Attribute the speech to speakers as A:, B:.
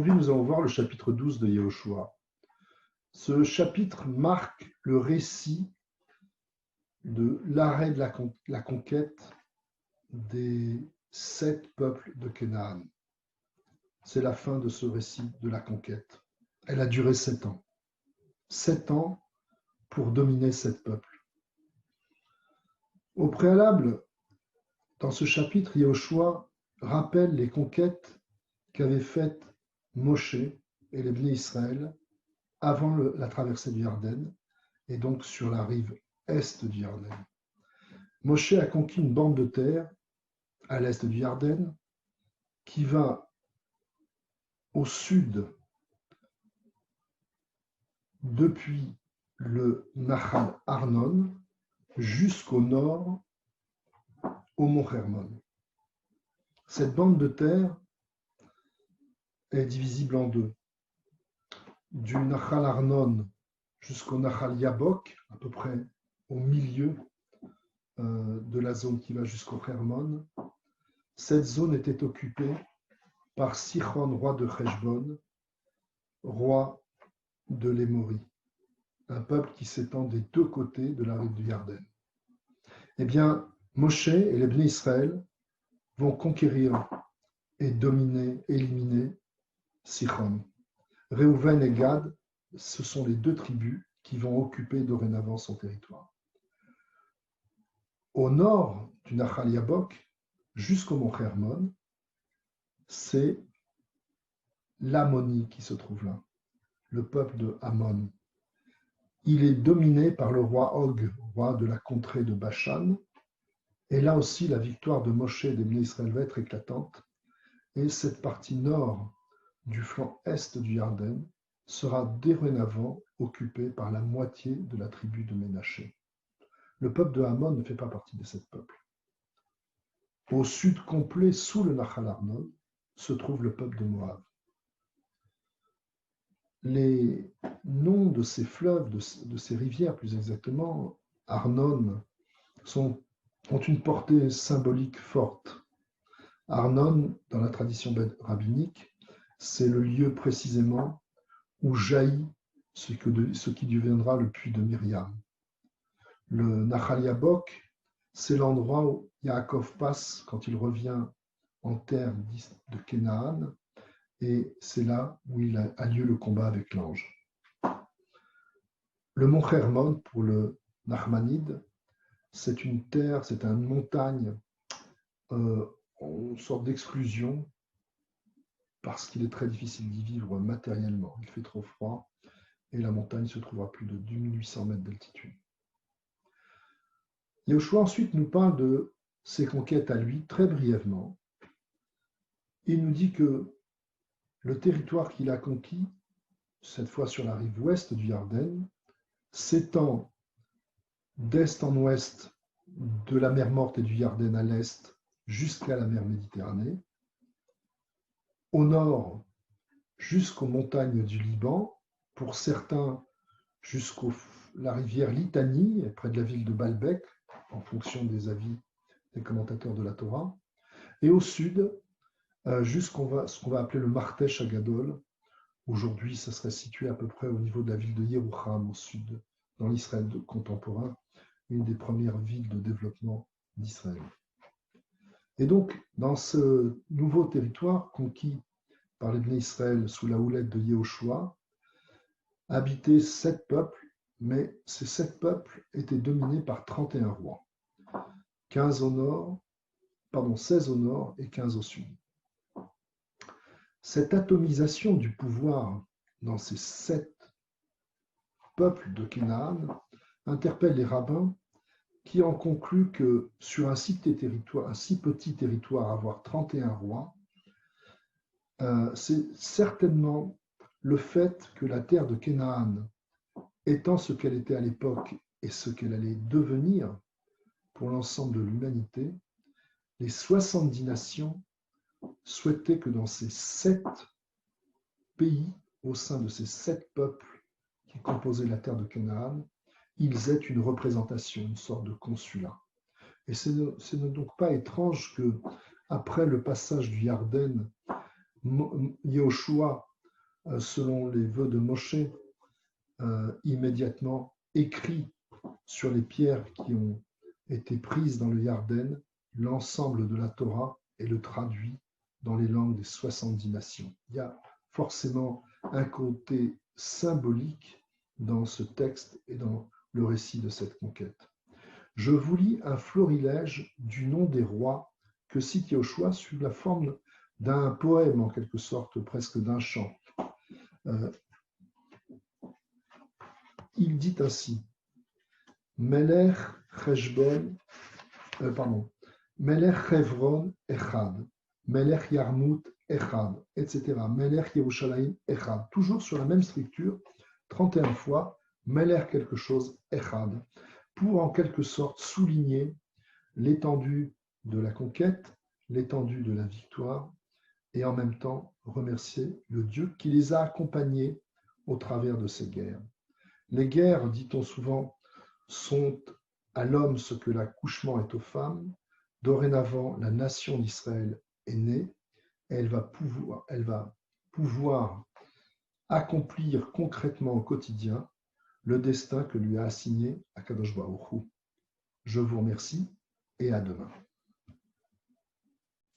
A: Aujourd'hui, nous allons voir le chapitre 12 de Yehoshua. Ce chapitre marque le récit de l'arrêt de la conquête des 7 peuples de Canaan. C'est la fin de ce récit de la conquête. Elle a duré 7 ans. 7 ans pour dominer 7 peuples. Au préalable, dans ce chapitre, Yehoshua rappelle les conquêtes qu'avaient faites Moshe et les Bnei Israël avant la traversée du Yarden, et donc sur la rive est du Yarden. Moshe a conquis une bande de terre à l'est du Yarden qui va au sud depuis le Nahal Arnon jusqu'au nord au mont Hermon. Cette bande de terre est divisible en deux. Du Nahal Arnon jusqu'au Nahal Yabok, à peu près au milieu de la zone qui va jusqu'au Hermon. Cette zone était occupée par Sichon, roi de Heshbon, roi de l'Émorie, un peuple qui s'étend des deux côtés de la rive du Yarden. Eh bien, Moshe et les Bnei Israël vont conquérir et dominer, éliminer Sichon. Réhouven et Gad, ce sont les deux tribus qui vont occuper dorénavant son territoire. Au nord du Nahal Yabok, jusqu'au mont Hermon, c'est l'Ammonie qui se trouve là, le peuple de Ammon. Il est dominé par le roi Og, roi de la contrée de Bashan. Et là aussi, la victoire de Moshe et des Bnei Israël va être éclatante. Et cette partie nord du flanc est du Yarden sera dorénavant occupée par la moitié de la tribu de Ménaché. Le peuple de Ammon ne fait pas partie de ce peuple. Au sud complet, sous le Nahal Arnon, se trouve le peuple de Moab. Les noms de ces fleuves, de ces rivières plus exactement, Arnon, ont une portée symbolique forte. Arnon, dans la tradition rabbinique, c'est le lieu précisément où jaillit ce qui deviendra le puits de Myriam. Le Nahal Yabok, c'est l'endroit où Yaakov passe quand il revient en terre de Canaan, et c'est là où il a lieu le combat avec l'ange. Le mont Hermon, pour le Nachmanide, c'est une terre, c'est une montagne en sorte d'exclusion parce qu'il est très difficile d'y vivre matériellement. Il fait trop froid et la montagne se trouve à plus de 2800 mètres d'altitude. Yehoshua ensuite nous parle de ses conquêtes à lui très brièvement. Il nous dit que le territoire qu'il a conquis, cette fois sur la rive ouest du Yarden, s'étend d'est en ouest de la mer Morte et du Yarden à l'est jusqu'à la mer Méditerranée, au nord jusqu'aux montagnes du Liban, pour certains jusqu'à la rivière Litanie, près de la ville de Baalbek, en fonction des avis des commentateurs de la Torah, et au sud jusqu'à ce qu'on va appeler le Martesh Agadol. Aujourd'hui, ça serait situé à peu près au niveau de la ville de Yerouham, au sud, dans l'Israël contemporain, une des premières villes de développement d'Israël. Et donc, dans ce nouveau territoire conquis par les Bnei Israël sous la houlette de Yehoshua, habitaient 7 peuples, mais ces 7 peuples étaient dominés par 31 rois, 16 au nord et 15 au sud. Cette atomisation du pouvoir dans ces 7 peuples de Canaan interpelle les rabbins qui en concluent que sur un si petit territoire, avoir 31 rois, c'est certainement le fait que la terre de Canaan, étant ce qu'elle était à l'époque et ce qu'elle allait devenir pour l'ensemble de l'humanité, les 70 nations souhaitaient que dans ces 7 pays, au sein de ces 7 peuples qui composaient la terre de Canaan, ils aient une représentation, une sorte de consulat. Et ce n'est donc pas étrange que, après le passage du Yarden, Yehoshua selon les vœux de Moshe, immédiatement écrit sur les pierres qui ont été prises dans le Yarden l'ensemble de la Torah et le traduit dans les langues des 70 nations. Il y a forcément un côté symbolique dans ce texte et dans le récit de cette conquête. Je vous lis un florilège du nom des rois que cite Yoshua sous la forme d'un poème, en quelque sorte, presque d'un chant. Il dit ainsi: Melech Cheshbon, Melech Chevron Echad, Melech Yarmout Echad, etc. Melech Yerushalayim Echad. Toujours sur la même structure, 31 fois, Melech quelque chose Echad, pour en quelque sorte souligner l'étendue de la conquête, l'étendue de la victoire, et en même temps remercier le Dieu qui les a accompagnés au travers de ces guerres. Les guerres, dit-on souvent, sont à l'homme ce que l'accouchement est aux femmes. Dorénavant, la nation d'Israël est née. Elle va pouvoir accomplir concrètement au quotidien le destin que lui a assigné Akadosh Baruch Hu. Je vous remercie et à demain.